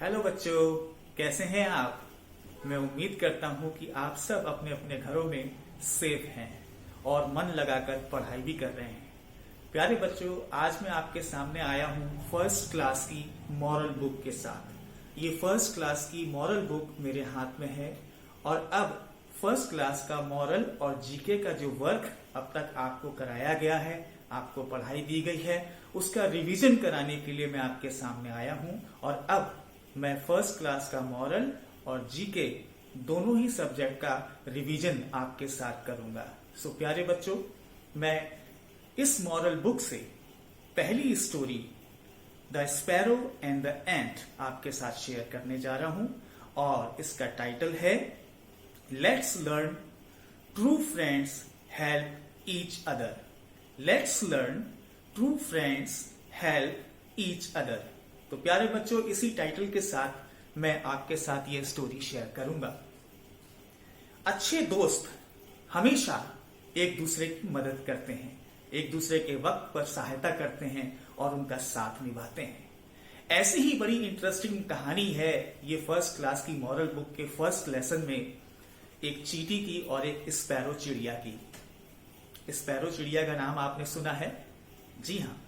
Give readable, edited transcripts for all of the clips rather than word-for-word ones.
Hello बच्चों, कैसे हैं आप। मैं उम्मीद करता हूं कि आप सब अपने अपने घरों में सेफ हैं और मन लगाकर पढ़ाई भी कर रहे हैं। प्यारे बच्चों, आज मैं आपके सामने आया हूं फर्स्ट क्लास की मॉरल बुक के साथ। ये फर्स्ट क्लास की मॉरल बुक मेरे हाथ में है और अब फर्स्ट क्लास का मॉरल और जीके का जो वर्क अब तक आपको कराया गया है, आपको पढ़ाई दी गई है, उसका रिवीजन कराने के लिए मैं आपके सामने आया हूं। और अब मैं फर्स्ट क्लास का मॉरल और जीके दोनों ही सब्जेक्ट का रिवीजन आपके साथ करूंगा। सो प्यारे बच्चों, मैं इस मॉरल बुक से पहली story the sparrow and the ant आपके साथ शेयर करने जा रहा हूं और इसका टाइटल है let's learn true friends help each other. Let's learn true friends help each other. तो प्यारे बच्चों, इसी टाइटल के साथ मैं आपके साथ ये स्टोरी शेयर करूंगा। अच्छे दोस्त हमेशा एक दूसरे की मदद करते हैं, एक दूसरे के वक्त पर सहायता करते हैं और उनका साथ निभाते हैं। ऐसी ही बड़ी इंटरेस्टिंग कहानी है ये फर्स्ट क्लास की मॉरल बुक के फर्स्ट लेसन में एक चींटी की और एक स्पैरो चिड़िया की। स्पैरो चिड़िया का नाम आपने सुना है? जी हाँ,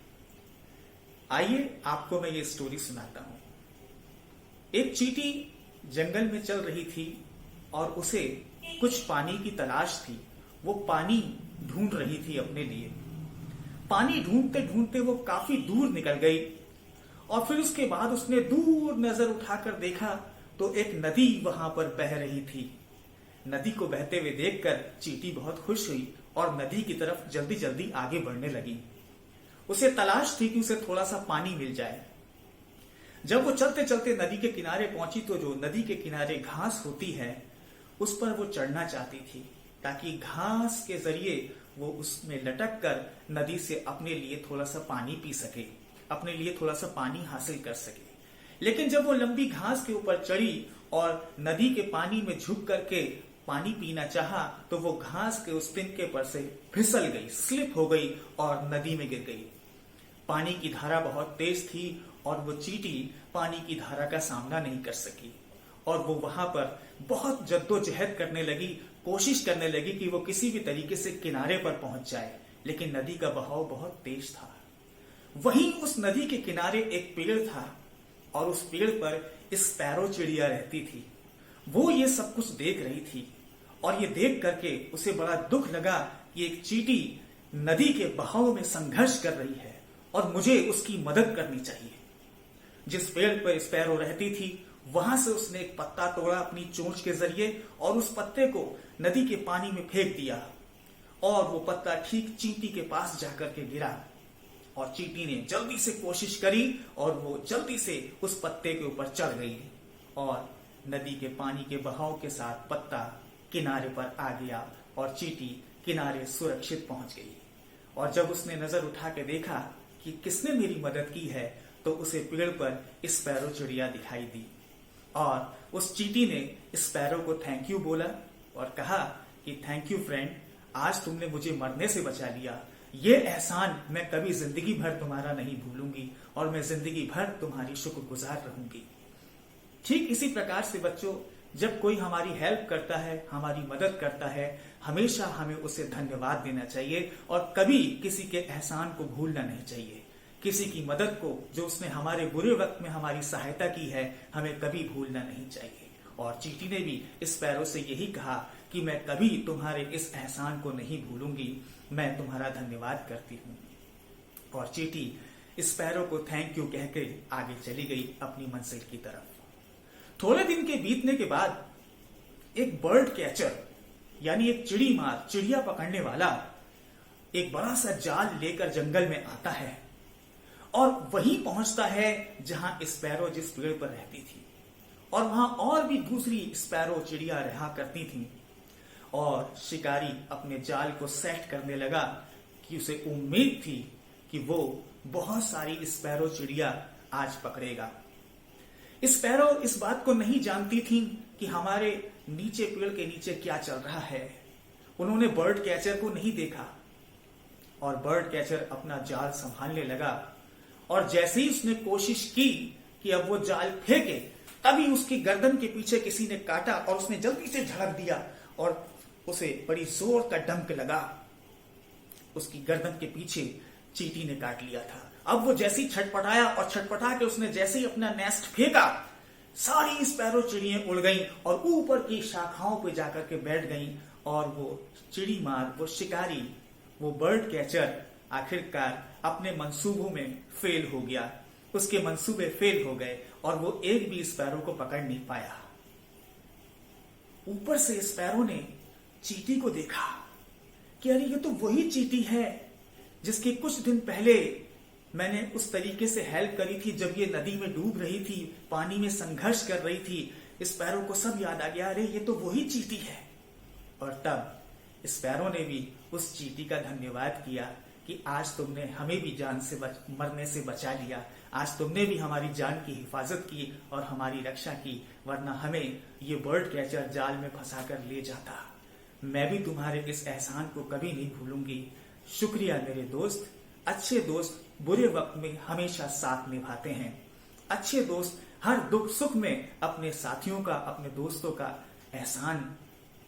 आइए आपको मैं ये स्टोरी सुनाता हूं। एक चींटी जंगल में चल रही थी और उसे कुछ पानी की तलाश थी। वो पानी ढूंढ रही थी अपने लिए। पानी ढूंढते ढूंढते वो काफी दूर निकल गई और फिर उसके बाद उसने दूर नजर उठाकर देखा तो एक नदी वहां पर बह रही थी। नदी को बहते हुए देखकर चींटी बहुत खुश हुई और नदी की तरफ जल्दी जल्दी आगे बढ़ने लगी। उसे तलाश थी कि उसे थोड़ा सा पानी मिल जाए। जब वो चलते चलते नदी के किनारे पहुंची तो जो नदी के किनारे घास होती है उस पर वो चढ़ना चाहती थी ताकि घास के जरिए वो उसमें लटक कर नदी से अपने लिए थोड़ा सा पानी पी सके, अपने लिए थोड़ा सा पानी हासिल कर सके। लेकिन जब वो लंबी घास के ऊपर चढ़ी और नदी के पानी में झुक करके पानी पीना चाहा तो वो घास के उस तिनके पर से फिसल गई, स्लिप हो गई और नदी में गिर गई। पानी की धारा बहुत तेज थी और वो चींटी पानी की धारा का सामना नहीं कर सकी और वो वहां पर बहुत जद्दोजहद करने लगी, कोशिश करने लगी कि वो किसी भी तरीके से किनारे पर पहुंच जाए, लेकिन नदी का बहाव बहुत तेज था। वहीं उस नदी के किनारे एक पेड़ था और उस पेड़ पर स्पैरो चिड़िया रहती थी। वो ये सब कुछ देख रही थी और ये देख करके उसे बड़ा दुख लगा कि एक चींटी नदी के बहाव में संघर्ष कर रही है और मुझे उसकी मदद करनी चाहिए। जिस पेड़ पर स्पैरो रहती थी वहां से उसने एक पत्ता तोड़ा अपनी चोंच के जरिए और उस पत्ते को नदी के पानी में फेंक दिया और वो पत्ता ठीक चींटी के पास जाकर के गिरा और चींटी ने जल्दी से कोशिश करी और वो जल्दी से उस पत्ते के ऊपर चढ़ गई और नदी के पानी के बहाव के साथ पत्ता किनारे पर आ गया और चींटी किनारे सुरक्षित पहुंच गई। और जब उसने नजर उठा के देखा कि किसने मेरी मदद की है तो उसे पेड़ पर स्पैरो चिड़िया दिखाई दी और उस चींटी ने स्पैरो को थैंक यू बोला और कहा कि थैंक यू फ्रेंड, आज तुमने मुझे मरने से बचा लिया। ये एहसान मैं कभी जिंदगी भर तुम्हारा नहीं भूलूंगी और मैं जिंदगी भर तुम्हारी शुक्रगुजार रहूंगी। ठीक इसी प्रकार से बच्चों, जब कोई हमारी हेल्प करता है, हमारी मदद करता है, हमेशा हमें उसे धन्यवाद देना चाहिए और कभी किसी के एहसान को भूलना नहीं चाहिए। किसी की मदद को, जो उसने हमारे बुरे वक्त में हमारी सहायता की है, हमें कभी भूलना नहीं चाहिए। और चींटी ने भी स्पैरो से यही कहा कि मैं कभी तुम्हारे इस एहसान को नहीं भूलूंगी, मैं तुम्हारा धन्यवाद करती हूँ। और चींटी स्पैरो को थैंक यू कह के आगे चली गई अपनी मंजिल की तरफ। थोड़े दिन के बीतने के बाद एक बर्ड कैचर यानी एक चिड़ी मार, चिड़िया पकड़ने वाला एक बड़ा सा जाल लेकर जंगल में आता है और वहीं पहुंचता है जहां स्पैरो जिस पेड़ पर रहती थी और वहां और भी दूसरी स्पैरो चिड़िया रहा करती थी। और शिकारी अपने जाल को सेट करने लगा कि उसे उम्मीद थी कि वो बहुत सारी स्पैरो चिड़िया आज पकड़ेगा। स्पैरो इस बात को नहीं जानती थी कि हमारे नीचे पेड़ के नीचे क्या चल रहा है। उन्होंने बर्ड कैचर को नहीं देखा और बर्ड कैचर अपना जाल संभालने लगा और जैसे ही उसने कोशिश की कि अब वो जाल फेंके तभी उसकी गर्दन के पीछे किसी ने काटा और उसने जल्दी से झड़क दिया और उसे बड़ी जोर का डंक लगा। उसकी गर्दन के पीछे चींटी ने काट लिया था। अब वो जैसे ही छटपटाया और छटपटा के उसने जैसे ही अपना नेस्ट फेंका, सारी स्पैरो चिड़ियां उड़ गईं और ऊपर की शाखाओं पे जाकर के बैठ गईं और वो चिड़ी मार, वो शिकारी, वो बर्ड कैचर आखिरकार अपने मंसूबों में फेल हो गया। उसके मंसूबे फेल हो गए और वो एक भी स्पैरो को पकड़ नहीं पाया। ऊपर से स्पैरो ने चींटी को देखा कि अरे ये तो वही चींटी है जिसके कुछ दिन पहले मैंने उस तरीके से हेल्प करी थी जब ये नदी में डूब रही थी, पानी में संघर्ष कर रही थी। स्पैरो को सब याद आ गया, अरे ये तो वही चींटी है। और तब स्पैरो ने भी उस चींटी का धन्यवाद किया कि आज तुमने हमें भी जान से मरने से बचा लिया, आज तुमने भी हमारी जान की हिफाजत की और हमारी रक्षा की, वरना हमें ये बर्ड कैचर जाल में फंसा कर ले जाता। मैं भी तुम्हारे इस एहसान को कभी नहीं भूलूंगी। शुक्रिया मेरे दोस्त। अच्छे दोस्त बुरे वक्त में हमेशा साथ निभाते हैं। अच्छे दोस्त हर दुख सुख में अपने साथियों का, अपने दोस्तों का एहसान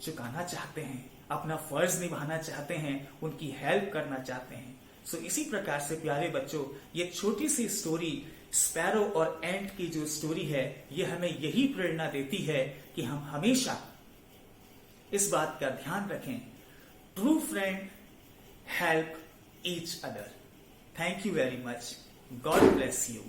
चुकाना चाहते हैं, अपना फर्ज निभाना चाहते हैं, उनकी हेल्प करना चाहते हैं। सो इसी प्रकार से प्यारे बच्चों, ये छोटी सी स्टोरी स्पैरो और एंट की जो स्टोरी है, ये हमें यही प्रेरणा देती है कि हम हमेशा इस बात का ध्यान रखें, true friend help each other. Thank you very much. God bless you.